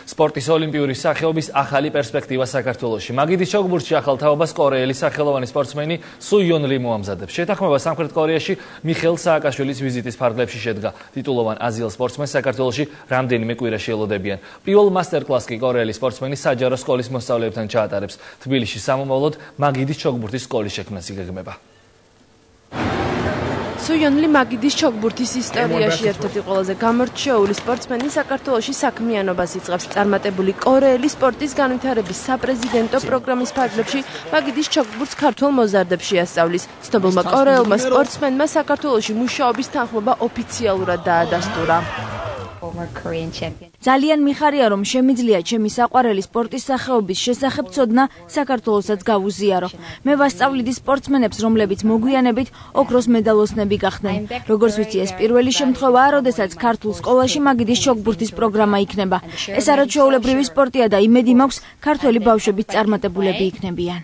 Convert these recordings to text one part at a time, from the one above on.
სპორტის ოლიმპიური სახეობის ახალი პერსპექტივა საქართველოში. მაგიდის ჩოგბურთში ახალ თაობას კორეელი სახელოვანი სპორტსმენი სუ იონ ლი მოამზადებს. შეთანხმება სამხრეთ კორეაში მიხეილ სააკაშვილის ვიზიტის ფარგლებში შედგა. ტიტულოვან აზიელ სპორტსმენს საქართველოში რამდენიმე კვირაში ელოდებიან. პირველ მასტერკლასს კი კორეელი სპორტსმენი საჯარო სკოლის მოსწავლეებთან ჩაატარებს. თბილისში სამომავლოდ მაგიდის ჩოგბურთის სკოლის შექმნას იგეგმება. სუ იონ ლი მაგიდის ჩოგბურთის ისტორიაში ერთ-ერთი ყველაზე გამორჩეული სპორტსმენი საქართველოში საქმიანობას იწყებს. წარმატებული კორეელი სპორტის განვითარების საპრეზიდენტო პროგრამის ფარგლებში მაგიდის ჩოგბურთს ქართველ მოზარდებს შეასწავლის. ცნობილმა კორეელმა სპორტსმენმა საქართველოში მუშაობის თანხმობა ოფიციალურად დაადასტურა. ძალიან მიხარია, რომ შემიძლია ჩემი საყვარელი სპორტის სახეობის შესახებ ცოდნა საქართველოსაც გავუზიარო. მე ვასწავლიდი სპორტსმენებს, რომლებიც მოგვიანებით ოქროს მედალოსნები გახდნენ. როგორც ვიცი, ეს პირველი შემთხვევაა, როდესაც ქართულ სკოლაში მაგიდის ჩოგბურთის პროგრამა იქნება. ეს არაჩვეულებრივი სპორტია და იმედი მაქვს, ქართველი ბავშვებიც წარმატებულები იქნებიან.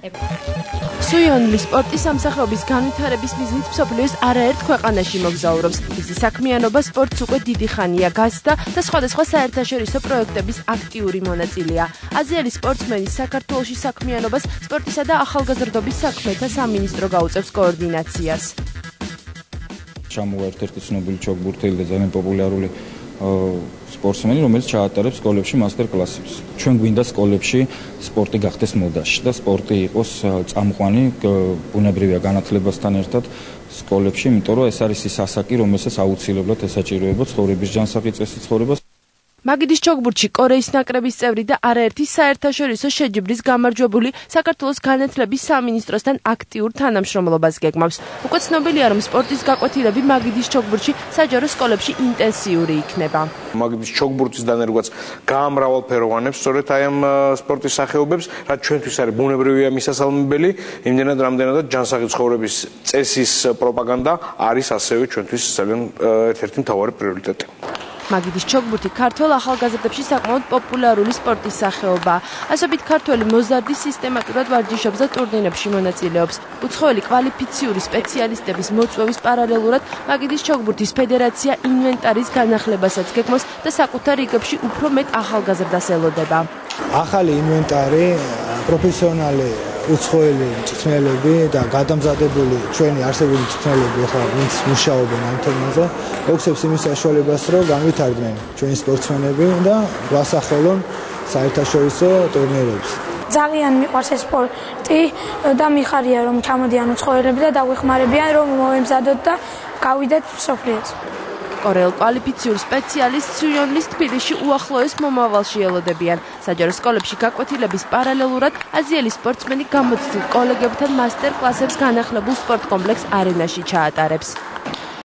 სუ იონ ლი სპორტის სამსახიობის განვითარების მიზნით მსოფლიოს არაერთ ქვეყანაში მოგზაურობს. მისი საქმიანობა სპორტს უკვე დიდი ხანია გასცდა და სხვადასხვა საერთაშორისო პროექტების აქტიური მონაწილეა. აზიელი სპორტსმენის საქართველოში საქმიანობას სპორტისა და ახალგაზრდობის საქმეთა სამინისტრო გაუწევს კოორდინაციას. ჩამოვა ერთ-ერთი ცნობილი ჩოგბურთელი და ძალიან პოპულარული სპორტსმენი, რომელიც ჩაატარებს სკოლებში მასტერკლასებს. ჩვენ გვინდა სკოლებში სპორტი გახდეს მოდაში და სპორტი იყოს წამყვანი ბუნებრივია განათლებასთან ერთად სკოლებში, იმიტომ რომ ეს არის ის ასაკი, რომელსაც აუცილებლად ესაჭიროება ცხოვრების ჯანსაღი წესი ცხოვრებას. მაგიდის ჩოგბურთში კორეის ნაკრების წევრი და არაერთი საერთაშორისო შეჯიბრის გამარჯვებული საქართველოს განათლების სამინისტროსთან აქტიურ თანამშრომლობას გეგმავს. უკვე ცნობილია, რომ სპორტის გაკვეთილები მაგიდის ჩოგბურთში საჯარო სკოლებში ინტენსიური იქნება. მაგიდის ჩოგბურთის დანერგვაც გაამრავალფეროვანებს სწორედ აი ამ სპორტის სახეობებს, რაც ჩვენთვის არის ბუნებრივია მისასალმებელი, იმდენად რამდენადაც ჯანსაღი ცხოვრების წესის პროპაგანდა არის ასევე ჩვენთვის ძალიან ერთ-ერთი მთავარი პრიორიტეტი. მაგიდის ჩოგბურთი ქართველ ახალგაზრდებში საკმაოდ პოპულარული სპორტის სახეობაა. ასობით ქართველი მოზარდი სისტემატურად ვარჯიშობს და ტურნირებში მონაწილეობს. უცხოელი კვალიფიციური სპეციალისტების მოწვევის პარალელურად მაგიდის ჩოგბურთის ფედერაცია ინვენტარის განახლებასაც გეგმავს და საკუთარ რიგებში უფრო მეტ ახალგაზრდას ელოდება. ახალი ინვენტარი, პროფესიონალი უცხოელი მწვრთნელები და გადამზადებული ჩვენი არსებული მწვრთნელები ხარ, ვინც მუშაობენ ამ თემაზე, მოგცემს იმის საშუალებას, რომ განვითარდნენ ჩვენი სპორტსმენები და გვასახელონ საერთაშორისო ტურნირებს. ძალიან მიყვარს ეს სპორტი და მიხარია, რომ ჩამოდიან უცხოელები და დაგვეხმარებიან, რომ მოვემზადოთ და გავიდეთ მსოფლიოს. კორეელ კვალიფიციურ სპეციალისტ სუ იონ ლის თბილისში უახლოეს მომავალში ელოდებიან. საჯარო სკოლებში გაკვეთილების პარალელურად აზიელი სპორტსმენი გამოცდილ კოლეგებთან მასტერკლასებს განახლებულ სპორტ კომპლექს არენაში ჩაატარებს.